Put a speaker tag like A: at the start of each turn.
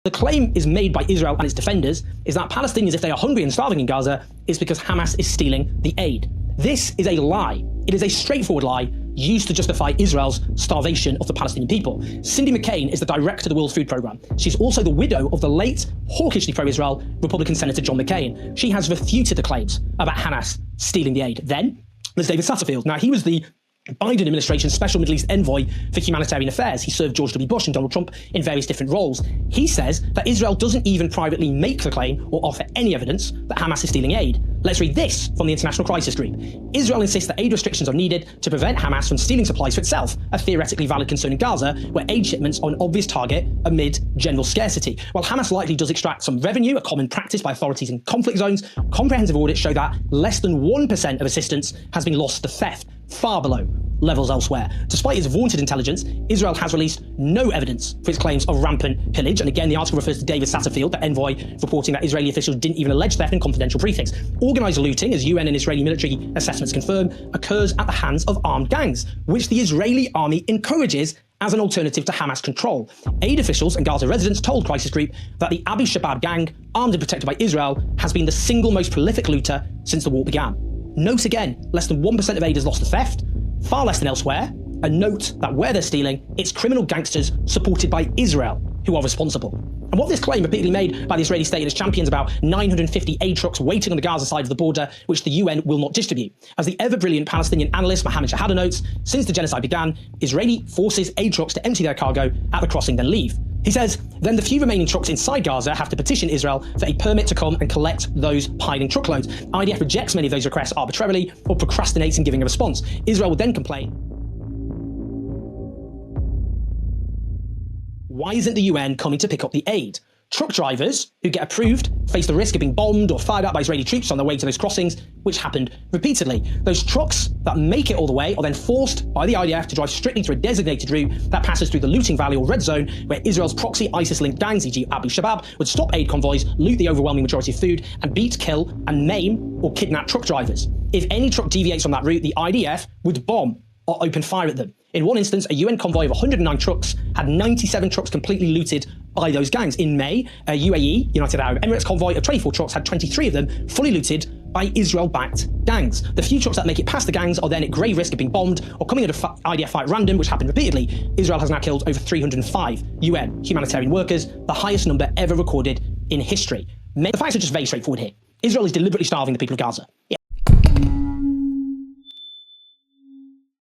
A: The claim is made by Israel and its defenders is that Palestinians, if they are hungry and starving in Gaza, is because Hamas is stealing the aid. This is a lie. It is a straightforward lie used to justify Israel's starvation of the Palestinian people. Cindy McCain is the director of the World Food Programme. She's also the widow of the late hawkishly pro-Israel Republican Senator John McCain. She has refuted the claims about Hamas stealing the aid. Then there's David Satterfield. Now, he was the Biden administration's special Middle East envoy for humanitarian affairs. He served George W. Bush and Donald Trump in various different roles. He says that Israel doesn't even privately make the claim or offer any evidence that Hamas is stealing aid. Let's read this from the International Crisis Group. Israel insists that aid restrictions are needed to prevent Hamas from stealing supplies for itself, a theoretically valid concern in Gaza, where aid shipments are an obvious target amid general scarcity. While Hamas likely does extract some revenue, a common practice by authorities in conflict zones, comprehensive audits show that less than 1% of assistance has been lost to theft, far below levels elsewhere. Despite its vaunted intelligence, Israel has released no evidence for its claims of rampant pillage. And again, the article refers to David Satterfield, the envoy, reporting that Israeli officials didn't even allege theft in confidential briefings. Organised looting, as UN and Israeli military assessments confirm, occurs at the hands of armed gangs, which the Israeli army encourages as an alternative to Hamas control. Aid officials and Gaza residents told Crisis Group that the Abu Shabab gang, armed and protected by Israel, has been the single most prolific looter since the war began. Note again, less than 1% of aid is lost to theft, far less than elsewhere, and note that where they're stealing, it's criminal gangsters supported by Israel who are responsible. And what this claim repeatedly made by the Israeli state and its champions about 950 aid trucks waiting on the Gaza side of the border, which the UN will not distribute. As the ever-brilliant Palestinian analyst Mohammed Shahada notes, since the genocide began, Israeli forces aid trucks to empty their cargo at the crossing, then leave. He says, then the few remaining trucks inside Gaza have to petition Israel for a permit to come and collect those piling truckloads. IDF rejects many of those requests arbitrarily or procrastinates in giving a response. Israel would then complain. Why isn't the UN coming to pick up the aid? Truck drivers who get approved face the risk of being bombed or fired at by Israeli troops on their way to those crossings, which happened repeatedly. Those trucks that make it all the way are then forced by the IDF to drive strictly through a designated route that passes through the looting valley or red zone, where Israel's proxy ISIS-linked gangs, e.g. Abu Shabab, would stop aid convoys, loot the overwhelming majority of food, and beat, kill, and maim or kidnap truck drivers. If any truck deviates from that route, the IDF would bomb or open fire at them. In one instance, a UN convoy of 109 trucks had 97 trucks completely looted by those gangs. In May, a UAE, United Arab Emirates convoy of 24 trucks had 23 of them fully looted by Israel-backed gangs. The few trucks that make it past the gangs are then at grave risk of being bombed or coming under IDF fire at random, which happened repeatedly. Israel has now killed over 305 UN humanitarian workers, the highest number ever recorded in history. The facts are just very straightforward here. Israel is deliberately starving the people of Gaza.